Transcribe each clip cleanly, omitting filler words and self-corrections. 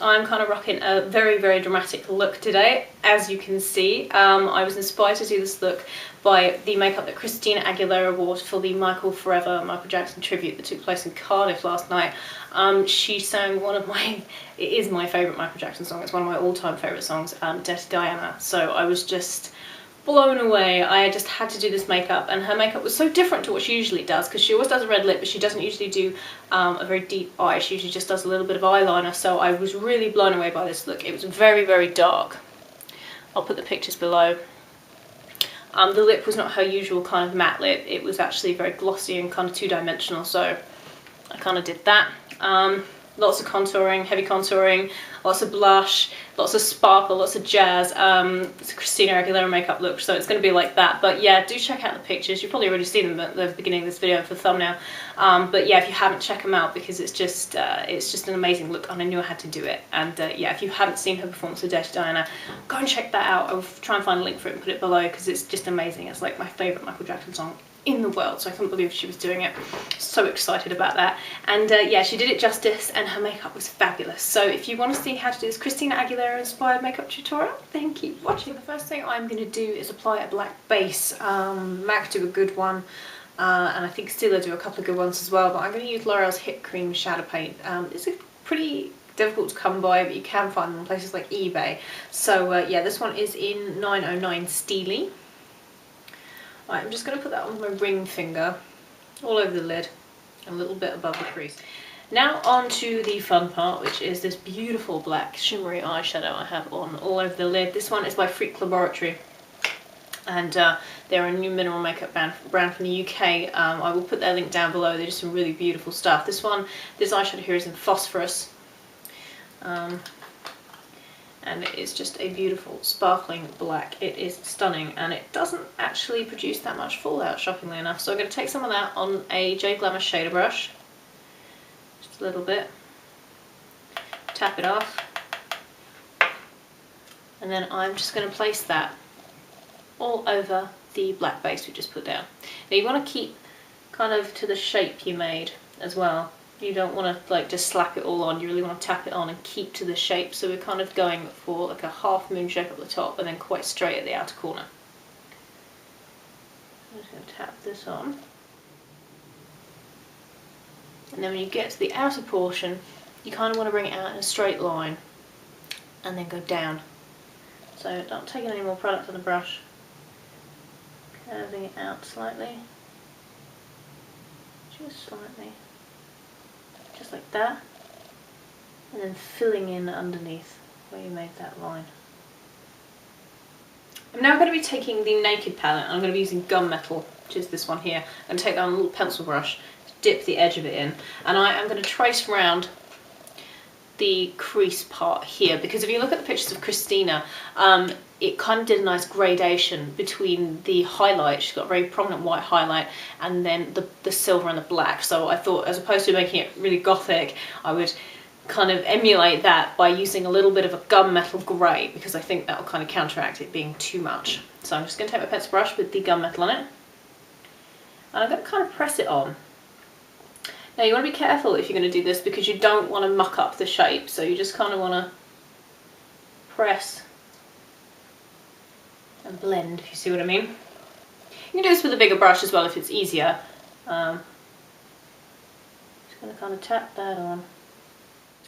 I'm kind of rocking a very, very dramatic look today. As you can see, I was inspired to do this look by the makeup that Christina Aguilera wore for the Michael Jackson tribute that took place in Cardiff last night. She sang one of my, it is my favourite Michael Jackson song, it's one of my all-time favourite songs, Dirty Diana. So I was just blown away. I just had to do this makeup, and her makeup was so different to what she usually does, because she always does a red lip, but she doesn't usually do a very deep eye. She usually just does a little bit of eyeliner, so I was really blown away by this look. It was very, very dark. I'll put the pictures below. The lip was not her usual kind of matte lip. It was actually very glossy and kind of two-dimensional, so I kind of did that. Lots of contouring, heavy contouring, lots of blush, lots of sparkle, lots of jazz. It's a Christina Aguilera makeup look, so it's going to be like that. But yeah, do check out the pictures. You've probably already seen them at the beginning of this video for the thumbnail. But yeah, if you haven't, check them out, because it's just an amazing look, and I knew I had to do it. And yeah, if you haven't seen her performance with Dirty Diana, go and check that out. I'll try and find a link for it and put it below, because it's just amazing. It's like my favourite Michael Jackson song in the world, so I couldn't believe she was doing it. So excited about that. And yeah, she did it justice, and her makeup was fabulous. So if you want to see how to do this Christina Aguilera inspired makeup tutorial, then keep watching. The first thing I'm going to do is apply a black base. MAC do a good one, and I think STEELY do a couple of good ones as well, but I'm going to use L'Oreal's Hip Cream Shadow Paint. It's pretty difficult to come by, but you can find them on places like eBay. So yeah, this one is in 909 Steely. Right, I'm just going to put that on my ring finger, all over the lid, a little bit above the crease. Now on to the fun part, which is this beautiful black shimmery eyeshadow I have on all over the lid. This one is by Freak Laboratory, and they're a new mineral makeup brand from the UK. I will put their link down below. They do some really beautiful stuff. This eyeshadow here is in Phosphorous. And it is just a beautiful sparkling black. It is stunning, and it doesn't actually produce that much fallout, shockingly enough. So I'm going to take some of that on a J Glamour shader brush, just a little bit, tap it off, and then I'm just going to place that all over the black base we just put down. Now you want to keep kind of to the shape you made as well. You don't want to like just slap it all on, you really want to tap it on and keep to the shape. So we're kind of going for like a half moon shape at the top and then quite straight at the outer corner. I'm just going to tap this on. And then when you get to the outer portion, you kind of want to bring it out in a straight line and then go down. So not taking any more product on the brush, curving it out slightly, just slightly. Just like that, and then filling in underneath where you made that line. I'm now going to be taking the Naked palette. I'm going to be using Gunmetal, which is this one here, and take that on a little pencil brush to dip the edge of it in. And I am going to trace around the crease part here, because if you look at the pictures of Christina, it kind of did a nice gradation between the highlight. She's got a very prominent white highlight, and then the silver and the black. So I thought, as opposed to making it really gothic, I would kind of emulate that by using a little bit of a gunmetal grey, because I think that will kind of counteract it being too much. So I'm just going to take my pencil brush with the gunmetal on it, and I'm going to kind of press it on. Now you want to be careful if you're going to do this, because you don't want to muck up the shape, so you just kind of want to press and blend, if you see what I mean. You can do this with a bigger brush as well if it's easier. Just going to kind of tap that on.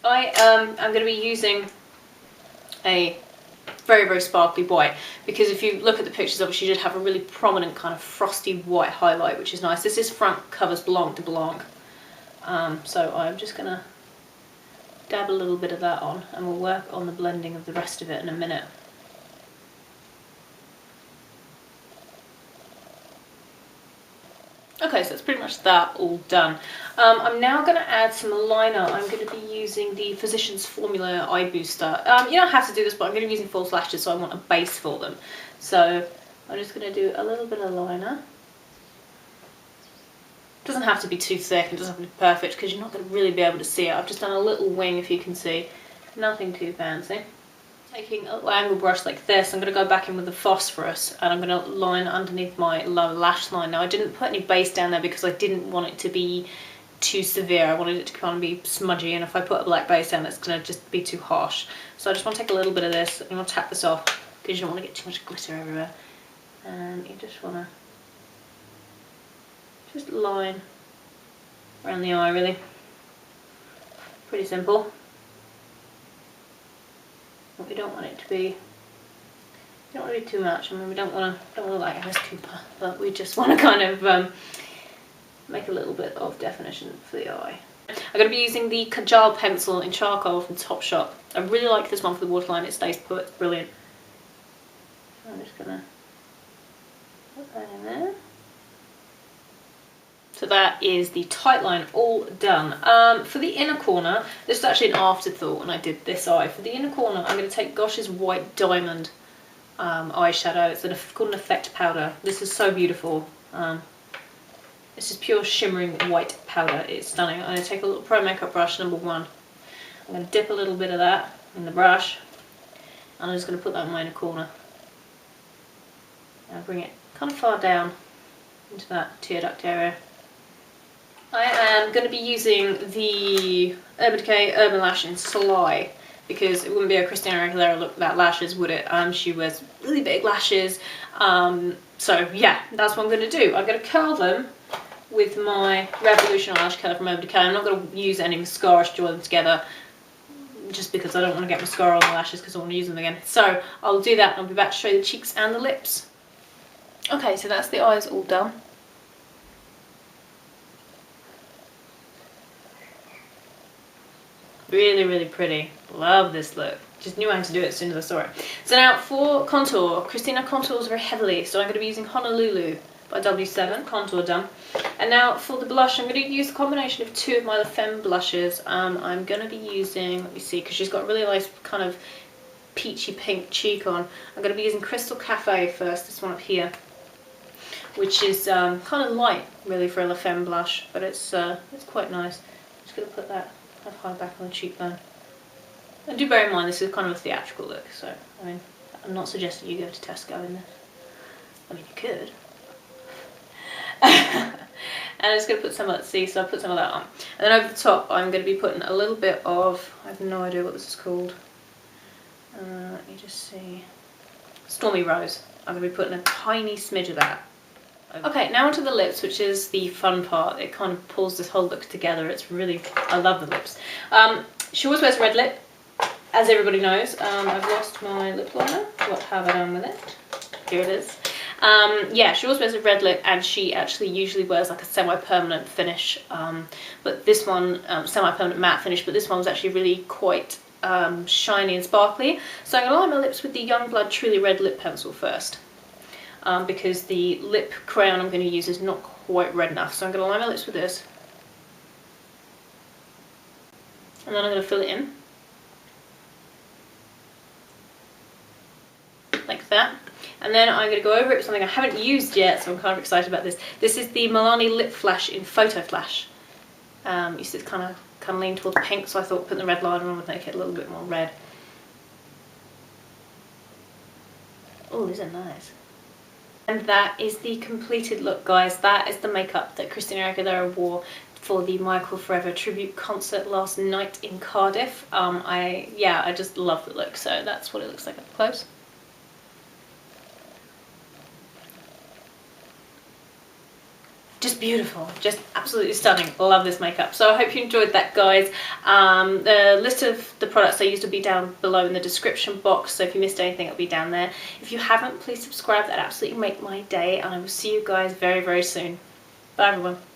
I am going to be using a very, very sparkly white, because if you look at the pictures of it, she did have a really prominent kind of frosty white highlight, which is nice. This is FRONTCOVER's BLANC de BLANC. So I'm just going to dab a little bit of that on, and we'll work on the blending of the rest of it in a minute. Okay, so that's pretty much that all done. I'm now going to add some liner. I'm going to be using the Physicians Formula Eye Booster. You don't have to do this, but I'm going to be using false lashes, so I want a base for them. So I'm just going to do a little bit of liner. It doesn't have to be too thick, it doesn't have to be perfect, because you're not going to really be able to see it. I've just done a little wing, if you can see. Nothing too fancy. Taking a little angle brush like this, I'm going to go back in with the Phosphorous, and I'm going to line underneath my lower lash line. Now I didn't put any base down there because I didn't want it to be too severe. I wanted it to kind of be smudgy, and if I put a black base down, it's going to just be too harsh. So I just want to take a little bit of this, and I'll tap this off because you don't want to get too much glitter everywhere. And you just want to just line around the eye, really. Pretty simple. But we don't want it to be, don't want to be too much. I mean, we don't want to look like Alice Cooper, but we just want to kind of make a little bit of definition for the eye. I'm going to be using the Kajal pencil in charcoal from TOPSHOP. I really like this one for the waterline. It stays put. It's brilliant. So I'm just going to put that in there. So that is the tight line all done. For the inner corner, this is actually an afterthought when I did this eye. For the inner corner, I'm going to take Gosh's White Diamond eyeshadow. It's called an effect powder. This is so beautiful. This is pure shimmering white powder. It's stunning. I'm going to take a little Pro Makeup brush, number 1. I'm going to dip a little bit of that in the brush, and I'm just going to put that in my inner corner. And bring it kind of far down into that tear duct area. I am going to be using the Urban Decay Urban Lash in Sly, because it wouldn't be a Christina Aguilera look without lashes, would it? She wears really big lashes. So yeah, that's what I'm going to do. I'm going to curl them with my Revolution eyelash curler from Urban Decay. I'm not going to use any mascara to join them together, just because I don't want to get mascara on the lashes because I want to use them again. So I'll do that and I'll be back to show you the cheeks and the lips. Okay, so that's the eyes all done. Really, really pretty. Love this look. Just knew how to do it as soon as I saw it. So now for contour, Christina contours very heavily, so I'm going to be using Honolulu by W7, contour done. And now for the blush, I'm going to use a combination of 2 of my FEMME blushes. I'm going to be using, let me see, because she's got a really nice kind of peachy pink cheek on. I'm going to be using Crystal Cafe first, this one up here, which is kind of light really for a FEMME blush, but it's quite nice. I'm just going to put that high back on the cheekbone. And do bear in mind this is kind of a theatrical look, so I mean, I'm not suggesting you go to Tesco in this. I mean, you could. And I'm just going to put some of that, so I'll put some of that on. And then over the top, I'm going to be putting a little bit of, I have no idea what this is called. Let me just see. Stormy Rose. I'm going to be putting a tiny smidge of that. Okay, now onto the lips, which is the fun part. It kind of pulls this whole look together. It's really, I love the lips. She always wears red lip, as everybody knows. I've lost my lip liner. What have I done with it? Here it is. Yeah, she always wears a red lip, and she actually usually wears like a semi-permanent finish. But this one, semi-permanent matte finish, but this one was actually really quite shiny and sparkly. So I'm going to line my lips with the Youngblood Truly Red Lip Pencil first. Because the lip crayon I'm going to use is not quite red enough. So I'm going to line my lips with this. And then I'm going to fill it in. Like that. And then I'm going to go over it with something I haven't used yet, so I'm kind of excited about this. This is the MILANI Lip Flash in Photo Flash. You see it's kind of lean towards pink, so I thought putting the red liner on would make it a little bit more red. Oh, these are nice. And that is the completed look, guys. That is the makeup that Christina Aguilera wore for the Michael Forever tribute concert last night in Cardiff. I just love the look, so that's what it looks like up close. Just beautiful, just absolutely stunning. Love this makeup. So I hope you enjoyed that, guys. The list of the products I used will be down below in the description box, so if you missed anything, it'll be down there. If you haven't, please subscribe. That'd absolutely make my day, and I will see you guys very, very soon. Bye, everyone.